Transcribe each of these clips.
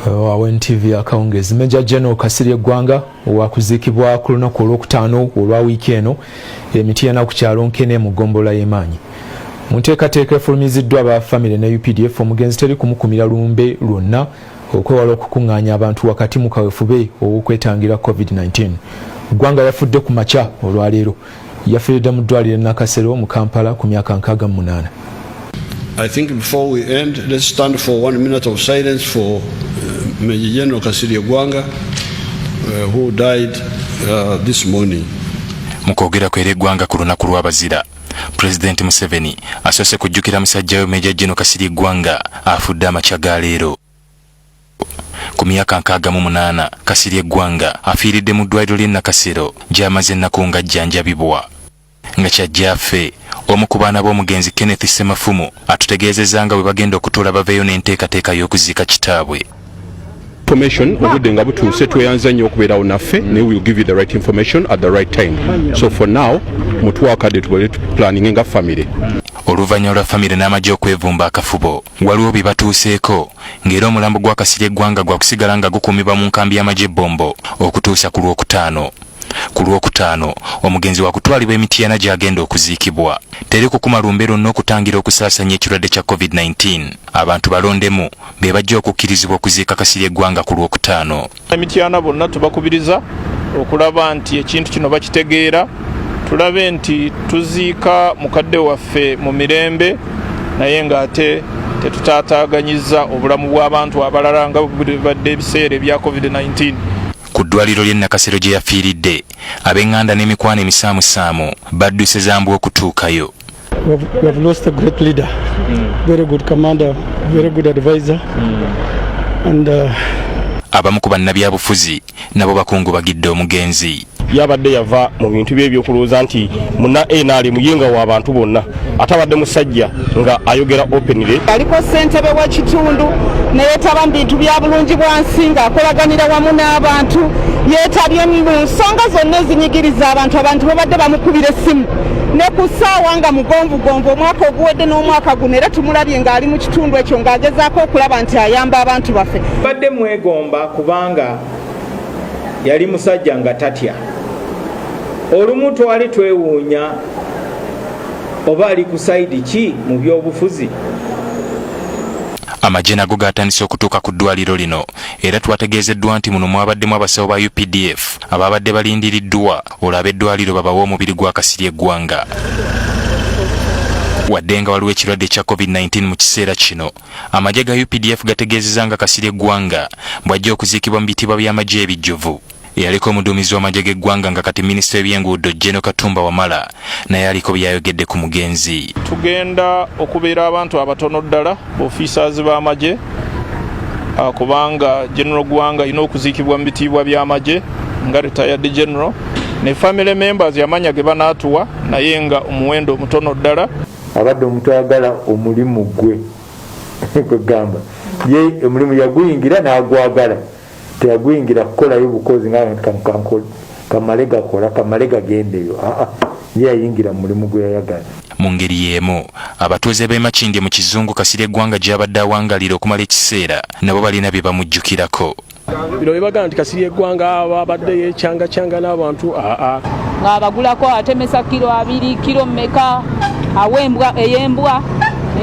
NTV akawungezi Major General Kasirye Gwanga wakuzikibwa ku lunaku olwokutaano olwa wiiki eno emiti yana ku kyalo Nkene mu Gombola y'Emaanyi. Mu nteekateeka efulumiziddwa aba famire ne UPDF omugenzi teri kumukumira lumbe lwonna okwewala okukungaanya abantu wakati mu kaweefube ow'okwetangira COVID-19. Gwanga yafudde ku makya olwaleero yafiiridde mu ddwaliro Nakasero mu Kampala ku myaka 68. I think before we end, let's stand for 1 minute of silence for Major General Kasirye Gwanga, who died this morning. Mukwogera kwere Gwanga ku lunaku lw'abazira, President Museveni asoose kujjukira musajja we Major General Kasirye Gwanga afudde amakya ga leero. Ku myaka 68 Kasirye Gwanga afiiridde mu ddwaliro ly'e Nakasero gy'amaze ennaku ng'ajjanjabibwa. Nga kyajjaffe omu ku baana b'omugenzi Kenneth Semafumu atutegeezezza nga bwe bagenda okutuula baveeyo n'enteekateeka y'okuziika kitaabwe. Information obudde nga butuuse tweyanza nnyo okubeerawo naffe ne we will give you the right information at the right time. So for now mutwakadde tubale planning nga family. Oluvannyuma lwa famire n'amagye okwevumba akafubo waliwo bye batuuseeko ng'era omulambo gwa Kasirye Gwanga gwa kusigala nga gukuumibwa mu nkambi y'amagye Bombo okutuusa ku lwokutaano. Ku lwokutaano omugenzi wa kutwalibwa emitiyana gy'agenda okuziikibwa. Teri kukuma lumbe lwonna okutangira okusaasanya ekirwadde kya COVID-19. Abantu balondemu be bajja okukkirizibwa okuziika Kasirye Gwanga ku lwokutaano. Emitiyana bonna tubakubiriza okulaba nti ekintu kino bakitegeera, tulabe nti tuziika mukadde waffe mu mirembe naye ng'ate tetutaataaganyiza obulamu bw'abantu abalala nga badde ebiseera ebya COVID-19. Ku ddwaliro ly'e Nakasero gye yafiiridde ab'eŋŋanda n'emikwano emisaamusaamu badduse zambu okutuukayo. We have lost a great leader, very good commander, very good advisor, and abamu ku bannabyabufuzi nabo bakungubagidde omugenzi. Yabadde yava mu bintu bye ebyokulowooza nti muna NRM muyinga w'abantu bonna atabadde musajja nga ayogera openly. Aliko ssentebe w'ekitundu neyeetaba mu bintu bya bulungi bwansi ng'akolaganira wamu n'abantu, yeetabye mu nsonga zonna ezinyigiriza abantu babadde bamukubira essimu ne ku ssaawa nga mugonvugonvu omwaka oguwedde n'omwaka guno era tumulabye ng'ali mu kitundu ekyo ng'agezaako okulaba nti ayamba abantu baffe. Badde mwegomba kubanga yali musajja nga tatya. Olumu twali twewuunya oba ali ku sayidi ki mu by'obufuzi. Amagye nago gaatandise okutuuka ku ddwaliro lino era twategeezeddwa nti muno mwabaddemu abasawo ba UPDF ababadde balindiriddwa olaba eddwaliro babawa omubiri gwa Kasirye Gwanga. Wadde nga waliwo ekirwadde kya COVID-19 mu kiseera kino, amagye ga UPDF gategeezezza nga Kasirye Gwanga bw'ajja okuziikibwa mu bitibwa by'amagye ebijjuvu. Yaliko omuduumizi w'amagye g'eggwanga nga kati minisita w'ebyenguudo General Katumba Wamala naye aliko byayogedde ku mugenzi. Tugenda okubeera abantu abatono ddala officers b'amagye kubanga General Gwanga alina okuziikibwa mu bitiibwa by'amagye nga retired general ne family members yamanya ge banaatuwa naye nga omuwendo omutono ddala. Abadde omuntu ayagala omulimu gwe kwegamba ye omulimu yaguyingira n'agwagala teyaguyingira kukolayo bukozi nga kamale gakola kamale gagendeyo ye yayingira mu mulimu gwe yayagala. Mu ngeri y'emu abatuuze b'e Makindye mu Kizungu Kasirye Gwanga gy'abadde awangalira okumala ekiseera nabo balina bye bamujjukirako. Bino bebaga nti Kasirye Gwanga abadde yeekyanga n'abantu ng'abagulako atemesa kilo 2 kilo mmeka awembwa eyembwa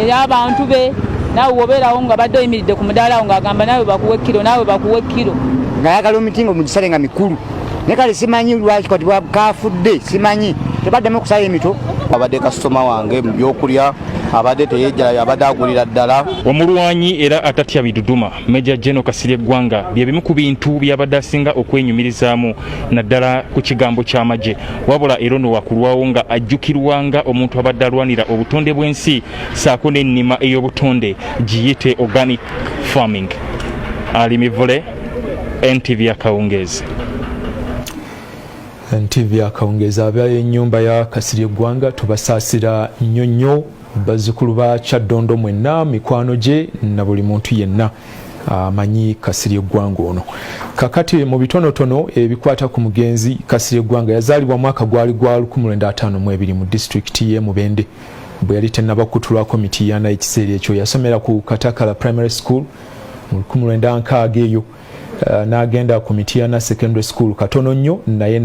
era abantu be nawe wobeerawo nga badde oyimiridde ku mudaala awo ng'agamba nawe bakuwe kilo nawe bakuwe kilo ng'ayagala omitingo mu gisale nga mikulu ne kale simanyi lwaki kati bwakafudde simanyi tebaddemu kusala emito. Abadde kasitoma wange mu byokulya abadde teyejjala abadde agulira ddala. Omulwanyi era atatya biduduma Major General Kasirye Gwanga bye bimu ku bintu byabadde asinga okwenyumirizaamu naddala ku kigambo ky'amagye wabula era no wakulwawo nga ajjukirwanga omuntu abadde alwanira obutonde bw'ensi saako n'ennima ey'obutonde giyite organic farming. Alimivule NTV akawungezi. NTV akawungeza ab'ennyumba ya Kasirye Gwanga tubasaasira nnyo bazzukulu ba Kyaddondo mwenna mikwano gye na buli muntu yenna amanyi Kasirye Gwanga ono. Kakati mu bitonotono ebikwata ku mugenzi Kasirye Gwanga yazaalibwa mwaka gwali gwa 1952 mu district ye Mubende. Bwe yali tennaba kutulwako mitiyana ekiseera ekyo yasomera ku Katakala Primary School mu 1960 eyo n'agenda ku Mityana Secondary School katono nnyo naye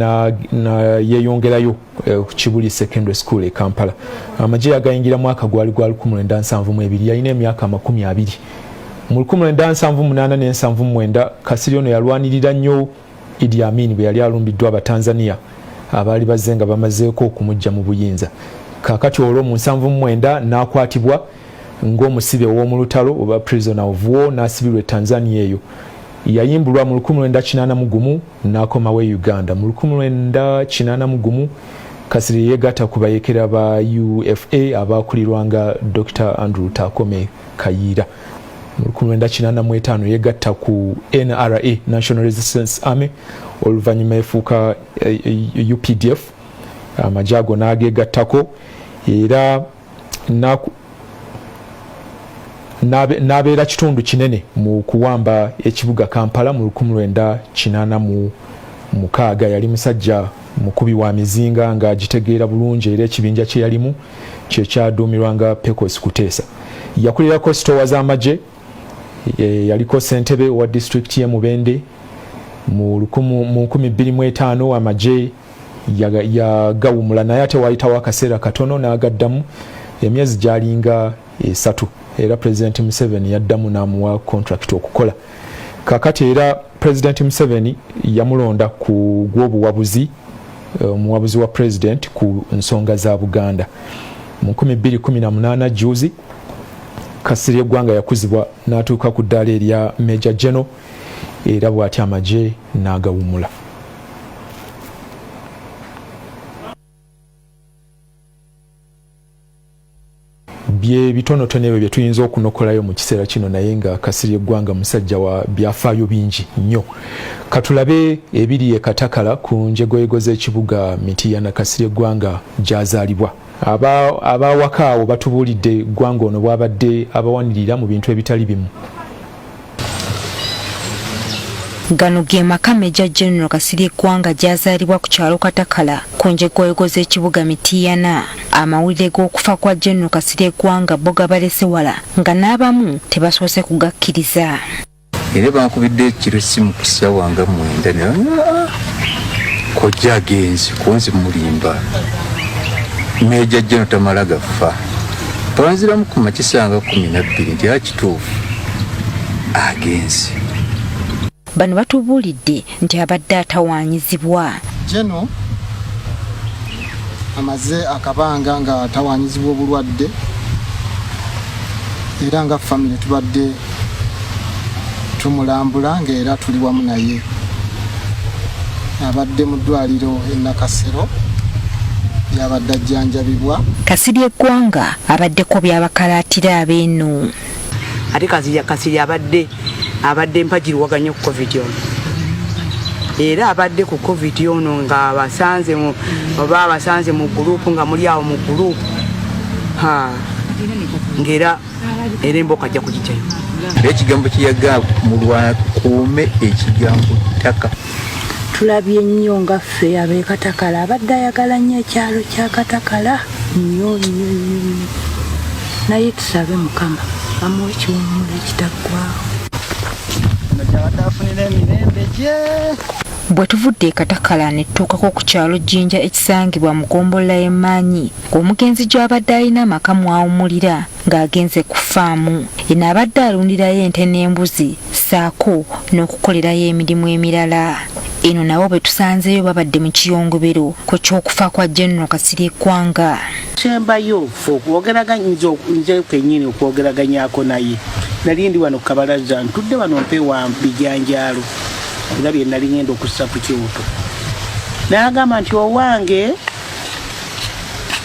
yeeyongerayo ku Kibuli Secondary School e Kampala. Amagye yagayingira mwaka gwali gwa 1972 yalina emyaka 20. Mu 1978 Kasirye ono yalwanirira nnyo Idi Amin bwe yali alumbiddwa Abatanzania abaali bazenga bamazeeko okumujja mu buyinza. Kakati olwo mu 79 n'akwatibwa ng'omusibe w'omu lutalo oba prisoner of war n'asibirwa Tanzania eyo. Yayimbulwa mu 1981 n'akomawo e Uganda. Mu 1981 Kasirye yeegatta ku bayeekera ba UFA abaakulirwanga Dr. Andrew Takome Kayiira. Mu 1985 yeegatta ku NRA National Resistance Army oluvannyuma efuuka UPDF. Amagye ago n'ageegattako era n'abeera kitundu kinene mu kuwamba ekibuga Kampala mu 1986. Yali musajja mukubi wa mizinga ng'agitegeera bulungi era ekibinja kye yalimu kye kyaduumirwanga Pecos Kuteesa. Yakulirako sitowa z'amagye, yaliko ssentebe wa disitulikiti y'e Mubende. Mu 2005 amagye yagawumula naye ate waayitawo akaseera katono n'agaddamu emyezi gyalinga 3 era President Museveni yaddamu n'amuwa contract okukola. Kakati era President Museveni yamulonda ku gw'obuwabuzi omuwabuzi wa President ku nsonga za Buganda. Mu 2018 juzi Kasirye Gwanga yakuzibwa n'atuuka ku ddaala erya Major General era bw'ati amagye n'agawumula. Bye bitonotono ebyo bye tuyinza okunokolayo mu kiseera kino naye nga Kasirye Gwanga musajja wa byafaayo bingi nnyo. Katulabe ebiri e Katakala ku njegoyego z'ekibuga Mityana Kasirye Gwanga gy'azaalibwa. Abawaka awo batubuulidde Gwanga ono bw'abadde abawanirira mu bintu ebitali bimu. Gano ge maka Major General Kasirye Gwanga gy'azaalibwa ku kyalo Katakala ku njegoyego z'ekibuga Mityana. Amawulire g'okufa kwa General Kasirye Gwanga bo gabalesewala nga n'abamu tebasoose kugakkiriza. Era bankubidde ekiro essimu ku ssaawa nga 9 kojja agenze kunzi mulimba Major General tamala gafa banziramu ku makisanga 12 nti akituufu agenze. Bano batubuulidde nti abadde atawaanyizibwa. Jeno amaze akabanga nga atawaanyizibwa obulwadde era nga family tubadde tumulambula ng'era tuli wamu naye. Abadde mu ddwaliro e Nakasero yabadde ajjanjabibwa. Kasirye Gwanga abaddeko byabakalaatira abeeno. Ate Kasirye abadde mpagiruwaganye ku COVID ono. Era abadde ku COVID ono nga abasanze mu gurupu nga muli awo mu gurupu. Ngera era emboka ajja kugijjayo. Ekigambo kiyaga mulwa kuume ekigambo ttaka. Tulabye nnyo nga ffe ab'e Katakala abadde ayagala nnyo ekyalo kya Katakala nnyo. Naye tusabe Mukama amuwe ekiwummulo ekitaggwaawo. Bwe tuvudde e Katakala ne tutuukako ku kyalo Jjinja ekisangibwa mu ggombolola y'Emmanyi ng'omugenzi gy'abadde alina amaka mwawumulira ng'agenze ku ffaamu. Eno abadde alundirayo ente n'embuzi ssaako n'okukolerayo emirimu emirala. Eno nabo bwe tusanzeeyo babadde mu kiyongobero ku ky'okufa kwa General Kasirye Gwanga. Kyembayo nze kennyini okwogeraganyako naye nali ndi wano Kabalaza ntudde wano mpewa bijanjaalo era bye nali ngenda okussa ku kyoto n'agamba nti owange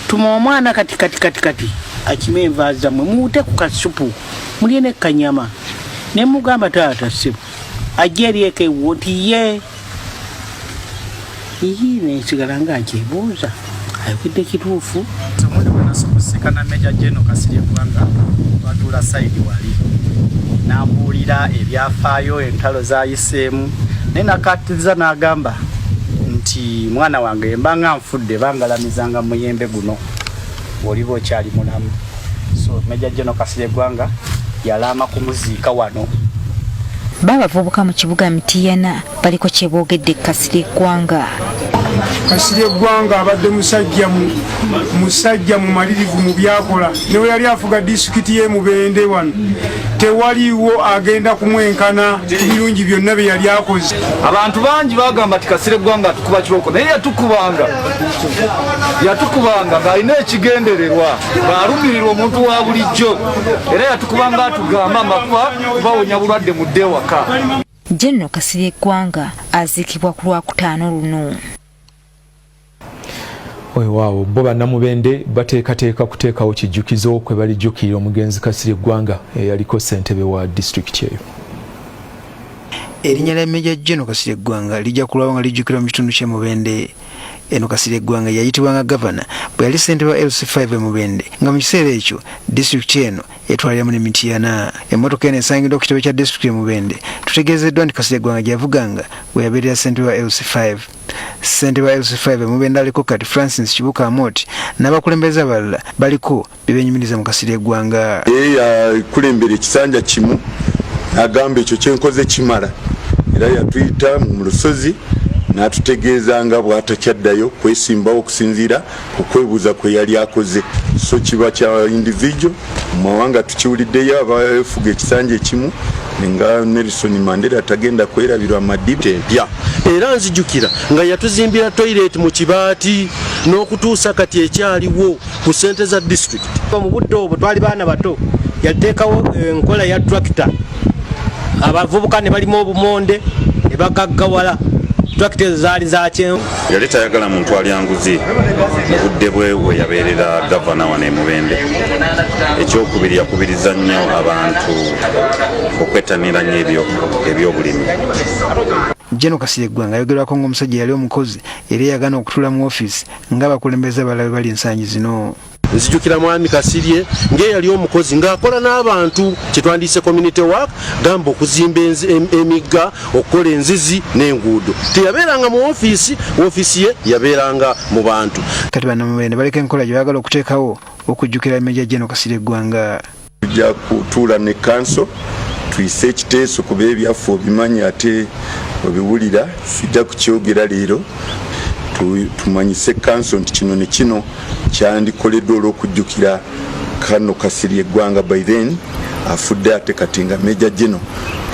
tuma omwana kati akime enva zammwe muwute ku kasupu mulye n'ekanyama ne mugamba taata ssebo ajja eryeko ewo nti ye nensigala nga nkyebuuza ayogedde kituufu. Omuntu bwe nasobosekana Major General Kasirye Gwanga twatuula sayidi wali n'ambuulira ebyafaayo entalo zayiseemu naye nakatiriza n'agamba nti mwana wange mbanga nfudde bangalamizanga muyembe guno bw'oliba okyali mulamu. So Major General Kasirye Gwanga yalaama kumuziika wano babavubuka mu kibuga Mityana baliko kye boogedde Kasirye Gwanga. Kasirye Gwanga abadde musajja mumalirivu mu byakola newe yali afuga disitulikiti y'e Mubende wano tewaliwo agenda kumwenkana ebirungi byonna bye yali akoze. Abantu bangi bagamba ati Kasirye Gwanga atukuba kiboko naye yatukubanga ng'alina ekigendererwa ng'alumirirwa omuntu wa bulijjo era yatukubanga atugamba amakuba bawonya bulwadde mudde waka. General Kasirye Gwanga aziikibwa ku Lwakutaano luno. Waawo bo bannamubende bateekateeka kuteekawo kijjukizo kwe balijjukira omugenzi Kasirye Gwanga eyaliko ssentebe wa disitulikiti eyo. Erinnya lya Major General Kasirye Gwanga lijja kulwawo nga lijjukirwa mu kitundu ky'e Mubende. Eno Kasirye Gwanga yayitibwanga gavana bwe yali ssentebe wa LC5 e Mubende nga mu kiseera ekyo disitulikiti eno etwaliramu ne Mityana. Emmotoka eno esangiddwa ku kitebe kya disitulikiti e Mubende. Tutegeezeddwa nti Kasirye Gwanga gye yavuganga bwe yabeerera ssentebe wa LC5. Ssentebe wa LC5 e Mubende aliko kati Francis Kibuka Amoti n'abakulembeze abalala baliko bye beenyumiriza mu Kasirye Gwanga. Yakulembera ekisanja kimu n'agamba ekyo kyenkoze kimala era yatuyita mu lusozi n'atutegeeza nga bw'atakyaddayo kwesimbawo okusinziira okwebuuza kwe yali akoze. So kiba kya individual mu mawanga tukiwuliddeyo abafuga ekisanja ekimu nga Nelson Mandela tagenda kwerabirwa madibu empya. Era nzijukira nga yatuzimbira toilet mu Kibaati n'okutuusa kati ekyaliwo ku ssente za district. Mu budde obwo twali baana bato yateekawo enkola ya tractor abavubuka ne balimu obumonde ne bagaggawala. Tractor zaali za kyenvu. Yali tayagala muntu alyanguzi mu budde bwe yabeerera gavana wano e Mubende. Ekyokubiri yakubiriza nnyo abantu okwettanira nnyo ebyobulimi. General Kasirye Gwanga ayogerwako ng'omusajja yali omukozi era yagana okutula mu ofiisi ng'abakulembeze abalala bali ensangi zino. Nzijukira mwami Kasirye ng'eyali omukozi ng'akola n'abantu kyetwandiise community work gamba okuzimba emigga okukola enzizi n'enguudo. Teyabeeranga mu ofiisi ye yabeeranga mu bantu. Kati bannamubende baliko enkola gye baagala okuteekawo okujjukira Major General Kasirye Gwanga. Tujja kutuula ne kanso tuyise ekiteeso kuba ebyaffe obimanyi ate obiwulira sijja kukyogera leero. Tumanyise kanso nti kino ne kino kyandikoleddwa olw'okujjukira kano Kasirye Gwanga by then afudde ate kati nga Major General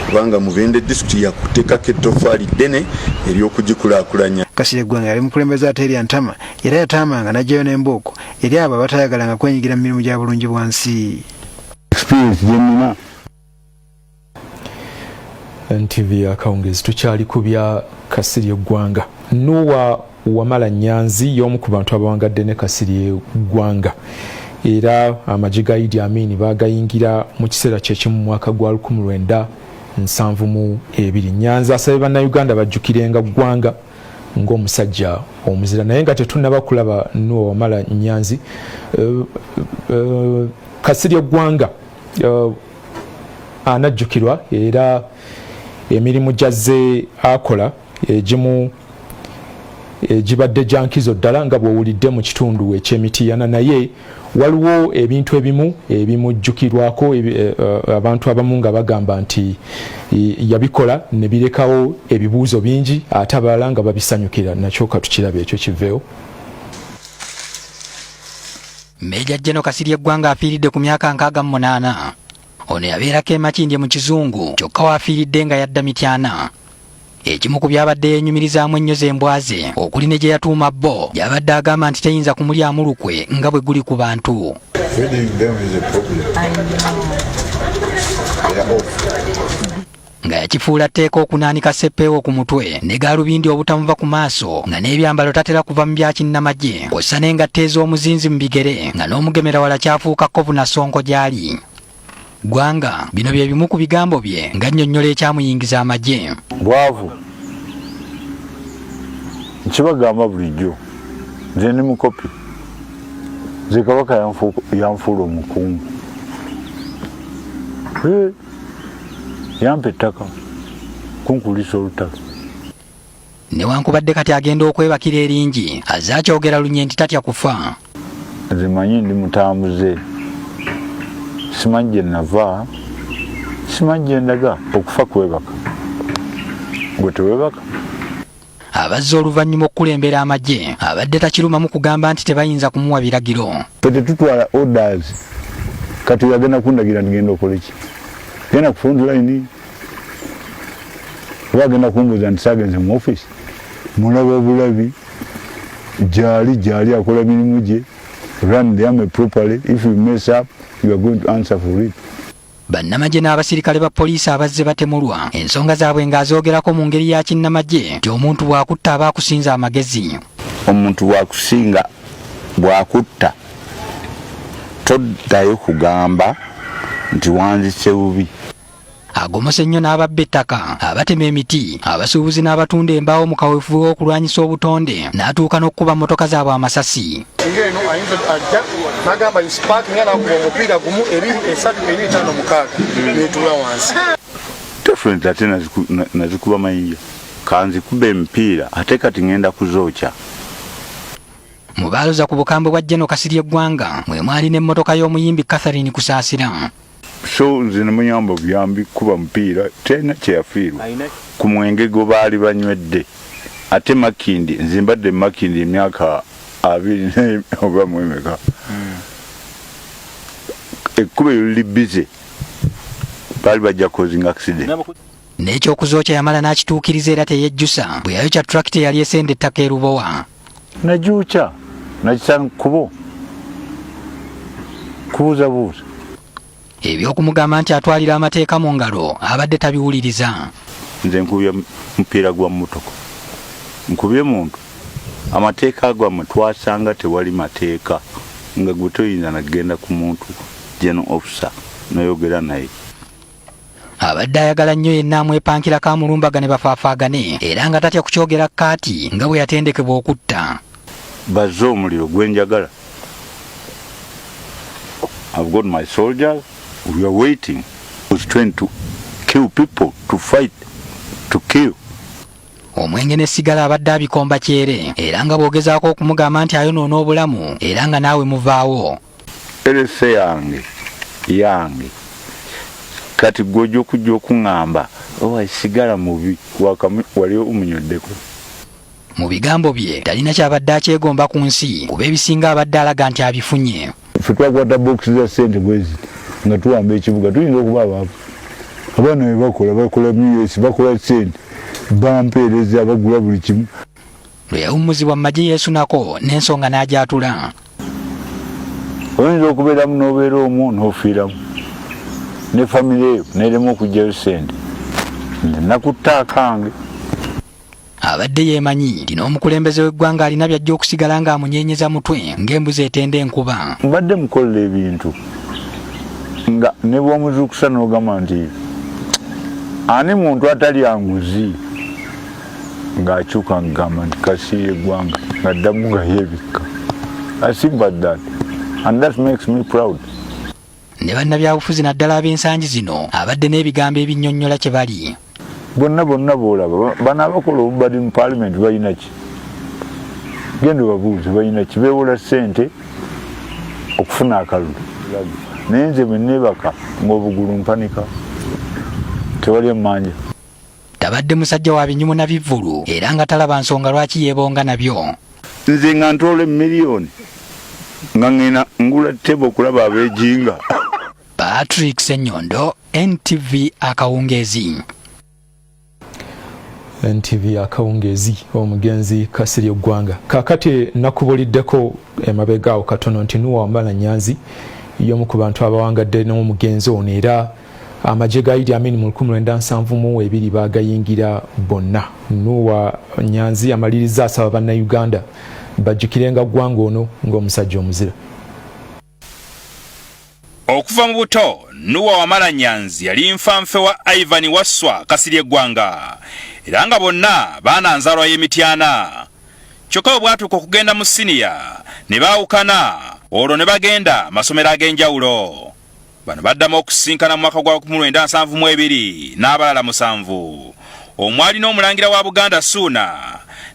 kubanga Mubende disitulikiti yakuteekako ettofaali ddene ery'okugikulaakulanya. Kasirye Gwanga yali mukulembeze ate eri Antama era yataamanga n'ajjayo n'embooko eri abo abatayagalanga kwenyigira mu mirimu gya bulungi bwansi. NTV akawungezi tukyali ku bya Kasirye Gwanga. Nowa Wamala Nyanzi y'omu ku bantu abawangadde ne Kasirye Gwanga era amagye ga Idi Amin bagayingira mu kiseera kyekimu mu mwaka gwa 1972. Nyanzi asabye bannayuganda bajjukirenga Gwanga ng'omusajja omuzira naye nga tetunnaba kulaba Nowa Wamala Nyanzi. Kasirye Gwanga anajjukirwa era emirimu gyazze akola egimu gibadde jankizo ddala nga bw'owulidde mu kitundu eky'Emityana naye waliwo ebintu ebimu ebimujjukirwako abantu abamu nga bagamba nti yabikola ne birekawo ebibuuzo bingi ate abalala nga babisanyukira. Nakyo katukiraba ekyo kiveewo. Major General Kasirye Gwanga afiiridde ku myaka 68. Ono yabeerako e Makindye mu Kizungu kyokka waafiiridde nga yadda Mityana. Ekimu ku byabadde yeenyumirizaamu ennyo z'embwaze okuli ne gye yatuuma Bbo gy'abadde agamba nti teyinza kumulyamu lukwe nga bwe guli ku bantu. Nga yakifuula tteeka okunaanika seppeewo ku mutwe ne gaalubindi obutamuva ku maaso nga n'ebyambalo tatera kuva mu bya kinnamagye kw'ossa n'engatta ez'omuzinzi mu bigere nga n'omugemerawala kyafuuka kkovu na sonko gy'ali. Gwanga bino bye bimu ku bigambo bye nga nnyonnyola ekyamuyingiza amagye. Bwavu nkibagamba bulijjo nze ndi mukopi nze Kabaka yanfuula omukungu yampa ettaka kunkulisa olutalo. Newankubadde kati agenda okwebakira eringi azze akyogera lunye nti tatya kufa. Nze manyi ndi mutambuze simanyi gye nava simanyi gyendaga okufa kwebaka gwe tewebaka. Abazze oluvannyuma okukulembera amagye abadde takirumamu kugamba nti tebayinza kumuwa biragiro. Ffe tetutwala orders kati yagenda kundagira ndigenda okola ki? Genda ku front line oba agenda kumbuuza nti saagenze mu office mulaba bulabi gyali akola mirimu gye. Run the army properly. If you mess up, you are going to answer for it. Bannamagye n'abasirikale ba poliisi abazze batemulwa ensonga zaabwe ng'azoogerako mu ngeri ya kinnamagye nti omuntu bw'akutta aba akusinza amagezi. Omuntu bw'akusinga bw'akutta toddayo kugamba nti wanzise bubi. Agomose nnyo n'ababba ettaka, abatema emiti, abasuubuzi n'abatunda embaawo mu kaweefube w'okulwanyisa obutonde n'atuuka n'okkuba mmotoka zaabwe amasasi. Ngeno ayinza ajja n'agamba yisipaakinga n'akuba omupiira gumu 2, 3, 4, 5, 6 n'etuula wansi. Different ate nazikuba mayinja kanzikuba emipiira ate kati ngenda kuzookya. Mu baaloza ku bukambwe bwa General Kasirye Gwanga mwe mwali n'emmotoka y'omuyimbi Catherine Kusaasira. So nze nemuyamba obuyambi kuba mupiira tena kyeyafiirwa ku mwenge gwe baali banywedde ate Makindi nze mbadde Makindi emyaka 2 oba mwemeka ekkuba liri bize baali bajja causing accident. N'ekyokuzookya yamala n'akituukiriza era teyejjusa bwe yayokya tractor yali esenda ettaka e Lubowa. Najuukya nakisanga kubo kubuuzabuuza. Ebyokumugamba nti atwalira amateeka mu ngalo abadde tabiwuliriza. Nze nkubye mupiira gwa mmotoka nkubye muntu amateeka gwammwe twasanga tewali mateeka nga gwe toyinza nagenda ku muntu general officer noyogera naye. Abadde ayagala nnyo yenna amwepankira kamulumbagane bafaafaagane era nga tatya kukyogera kaati nga bwe yatendekebwa okutta. Bazze omuliro gwenjagala. I've got my soldiers. We are waiting. Was trying to kill people, to fight, to kill. Omwenge n'essigala abadde abikomba kyere era nga bw'ogezaako okumugamba nti ayonoona obulamu era nga naawe muvaawo. Erese yange kati gw'ojja okujja okuŋŋamba sigala mubi wali omunyoddeko. Mu bigambo bye talina kyabadde akyegomba ku nsi kuba ebisinga abadde alaga nti abifunye. Ffe twakwata bookisi za ssente bwezi nga tuwamba ekibuga tuyinza okuba abaavu. Abaana be bakola myesi bakola ssente bampeereza bagula buli kimu. Lwe yawummuzibwa mu magye yeesunako n'ensonga n'agyatula. Oyinza okubeeramu n'obeera omwo n'ofiiramu ne famire eyo n'eremu okugyayo ssente nakutta akange. Abadde yeemanyi nti n'omukulembeze w'eggwanga alina byajja okusigala ng'amunyeenyeza mutwe ng'embuzi etenda enkuba. Mbadde mukolera ebintu nga ne bw'omuzuukusa n'ogamba nti ani muntu atali anguzi ng'akyuka ngamba nti Kasirye Gwanga ng'addamu nga yeebikka. I simple that and that makes me proud. Ne bannabyabufuzi naddala ab'ensangi zino abadde n'ebigambo ebinnyonnyola kye bali. Bonna boolaba bano abakola obubadi mu parliament balina ki? Genda babuuze balina ki? Beewola ssente okufuna akalulu. Naye nze bwe neebaka ng'obugulu mpanika tewali emmanja. Tabadde musajja wa binyumu na bivvulu era nga talaba nsonga lwaki yeebonga nabyo. Nze nga ntoola emiliyoni nga ngenda ngula ttebo okulaba abeejinga. Patrick Ssenyondo, NTV Akawungeezi. NTV Akawungeezi omugenzi Kasirye Gwanga. Kakati nakubuliddeko emabegaawo katono nti Nuwa Wamala Nyanzi y'omu ku bantu abawangadde n'omugenzi ono era amagye ga Idi Amin mu 1972 baagayingira bonna. Nuwa Nyanzi amaliriza asaba bannayuganda bajjukirenga Gwanga ono ng'omusajja omuzira. Okuva mu buto Nuwa Wamala Nyanzi yali nfanfe wa Ivan Wasswa Kasirye Gwanga era nga bonna baana nzalwa y'emityana. Kyokka bwatuuka okugenda mu siniya ne baawukana olwo ne bagenda masomero ag'enjawulo. Bano baddamu okusinkana mu mwaka gwa 1972 n'abalala 7 omwali n'omulangira wa Buganda Suuna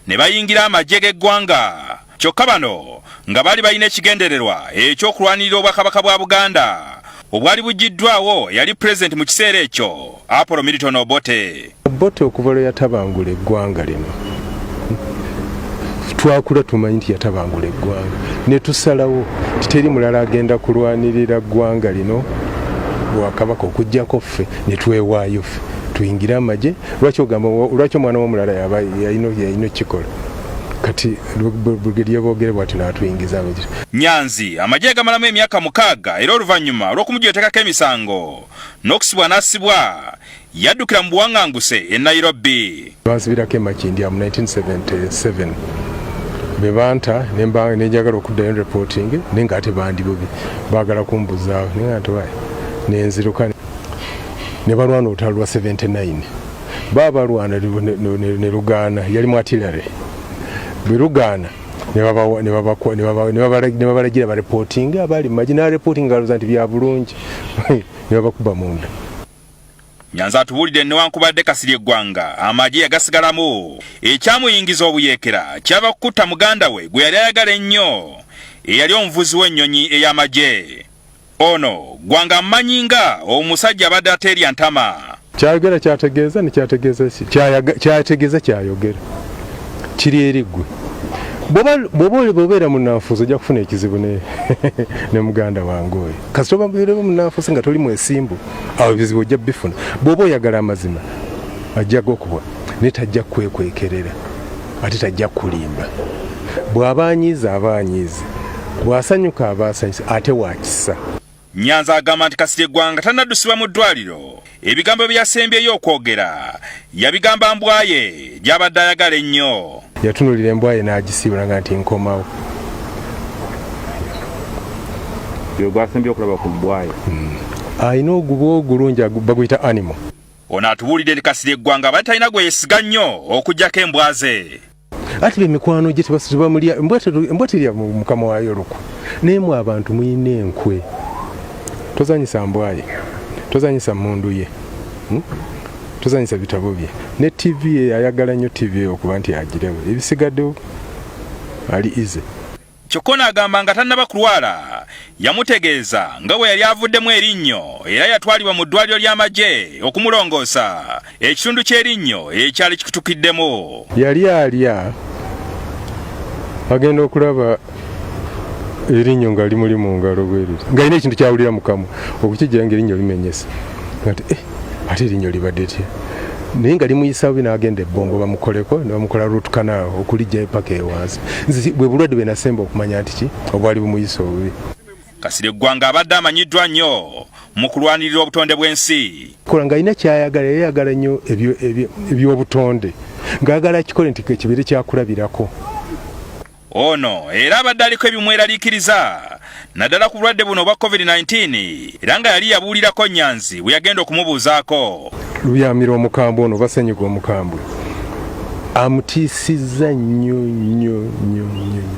ne bayingira amagye g'eggwanga. Kyokka bano nga bali balina ekigendererwa ekyokulwanirira obwakabaka bwa Buganda obwali bugiddwawo yali president mu kiseera ekyo Apollo Milton Obote. Obote okuva lwe yatabangula eggwanga lino twakula tumanyi nti yatabangula eggwanga ne tusalawo titeri mulala agenda kulwanirira ggwanga lino bwakabaka okujjako ffe ne twewaayo ffe tuyingira amagye. Lwaki omwana w'omulala yalina kikola kati brigadier boogere bwati n'atuyingiza amagye. Nyanzi amagye gamalamu emyaka 6 era oluvannyuma lw'okumujootekako emisango n'okusibwa n'assibwa yaddukira mu buwaŋŋanguse e Nairobi. Bansibirako emakindi mu 1977 bebanta nenjagala okuddayo reporting naye nga ate bandi bubi baagala kumbuzaawo naye nga nti wayi nenziruka ne balwana olutalo lwa 79 balwana ne lugaana yali mu artillery bwe lugaana ne babalagira ba reporting abali mu magye na reporting ngaloza nti bya bulungi ne babakuba munda. Nyanzi atubuulidde newankubadde Kasirye Gwanga amagye yagasigalamu ekyamuyingiza obuyeekera kyava kukutta muganda we gwe yali ayagala ennyo eyali omuvuzi w'ennyonyi ey'amagye. Ono Gwanga amanyi nga omusajja abadde ateerya ntama. Kyayogera kyategeeza ne kyategeeza si kyategeeza kyayogera kiri eri ggwe bw'obeera munnanfuusi ojja kufuna ekizibu ne muganda wange oyo kasita obabeera munnanfuusi nga toli mwesimbu awo ebizibu ojja bifuna. Bw'oba oyagala amazima ajja gokubwa naye tajja kwekwekerera ate tajja kulimba. Bw'aba anyiiza aba anyiize, bw'asanyuka aba asanyusa ate wakisa. Nyanzi agamba nti Kasirye Gwanga tannaddusibwa mu ddwaliro. Ebigambo byasembyeyo okwogera yabigamba mbwaye gy'abadde ayagala ennyo. Yatunulira embwaye n'agisiibula nga nti nkomawo. Gwasembye okulaba ku mbwaye. Alina oguba ogulungi baguyita animal. Ono atubuulidde nti Kasirye Gwanga abadde talina gwe yeesiga nnyo okuggyako embwa ze. Ati b'emikwano gye tebamulya embwa terya mukama waayo luku naye mwe abantu muyina enkwe. Tozanyisa mbwaye, tozanyisa mmundu ye, tozanyisa bitabo bye. Ne TV ye ayagala nnyo TV okuba nti agirewo ebisigaddewo ali ize. Kyokka n'agamba nga tannaba kulwala yamutegeeza nga bwe yali avuddemu erinnyo era yatwalibwa mu ddwaliro ly'amagye okumulongoosa ekitundu ky'erinnyo ekyali kikutukiddemu. Yali alya agenda okulaba erinnyo nga limuli mu ngalo bweriri nga alina ekintu kyawulira mu kamwa okukijjira nga erinnyo limenyese nti ate erinnyo libadde tya naye nga limuyisa bubi n'agenda ebbombo bamukoleko ne bamukola root canal okulijja epaka ewansi. Nzi bwe bulwadde bwe nasemba okumanya nti ki obwali bumuyisa obubi. Kasirye Gwanga abadde amanyiddwa nnyo mu kulwanirira obutonde bw'ensi. Kola nga alina kyayagala yayagala nnyo eby'obutonde ng'agala kikole nti ekibiri kyakulabirako. Ono era abadde aliko ebimweraliikiriza naddala ku bulwadde buno obwa COVID-19 era nga yali yabuulirako Nyanzi bwe yagenda okumubuuzaako. Luyamira omukambwe ono basenyiga omukambwe amutiisizza nnyo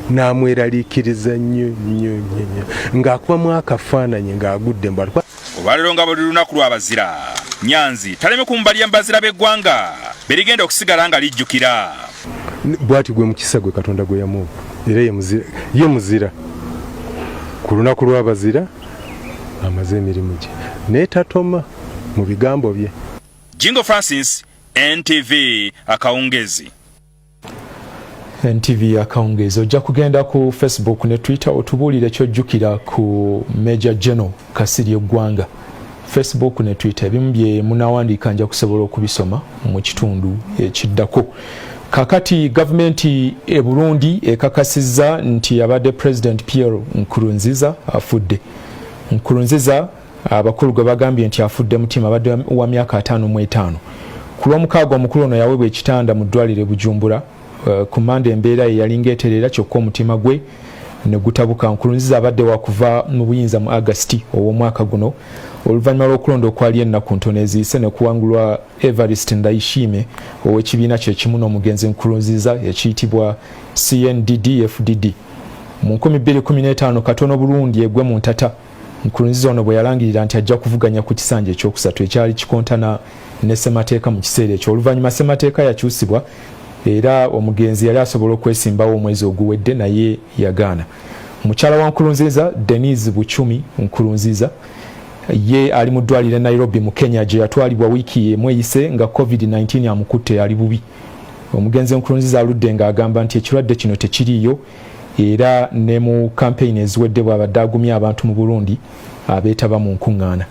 n'amweraliikiriza nnyo ng'akubamu akafaananyi ng'agudde mbalwa. Olwaleero nga buli lunaku lw'abazira Nyanzi taleme kumbalya mbazira b'eggwanga berigenda okusigala nga lijjukira. Bwati gwe mukisa gwe Katonda gwe yamuwa era ye muzira ku lunaku lw'abazira amaze emirimu gye naye tatoma mu bigambo bye. Jingo Francis, NTV Akawungezi. NTV Akawungezi. Ojja kugenda ku Facebook ne Twitter otubuulire kyojjukira ku Major General Kasirye Gwanga. Facebook ne Twitter ebimu bye munawandiika nja kusobola okubisoma mu kitundu ekiddako. Kakati gavumenti e Burundi ekakasizza nti abadde President Pierre Nkurunziza afudde. Nkurunziza abakulu gwe bagambye nti afudde mutima abadde wa myaka 55. Ku lw'omukaaga omukulu ono yaweebwa ekitanda mu ddwaliro e Bujumbura. Kumanda embeera ye yali ng'eterera kyokka omutima gwe ne gutabuka. Nkurunziza abadde wakuva mu buyinza mu August ow'omwaka guno oluvannyuma lw'okulonda okwali ennaku ntono eziyise ne kuwangulwa Evariste Ndayishimiye ow'ekibiina kye kimu n'omugenzi Nkurunziza ekiyitibwa CNDD-FDD. Mu 2015 katono Burundi egwe mu ntata. Nkurunziza ono bwe yalangirira nti ajja kuvuganya ku kisanja ekyokusatu ekyali kikontana ne Ssemateeka mu kiseera ekyo. Oluvannyuma Ssemateeka yakyusibwa era omugenzi yali asobola okwesimbawo omwezi oguwedde naye yagaana. Mukyala wa Nkurunziza Denise Buchumi Nkurunziza ye ali mu ddwaliro Nairobi mu Kenya gye yatwalibwa wiiki emu eyise nga COVID-19 amukutte ali bubi. Omugenzi Nkurunziza aludde ng'agamba nti ekirwadde kino tekiriiyo era ne mu campaign eziwedde bw'abadde agumya abantu mu Burundi abeetaba mu nkuŋŋaana.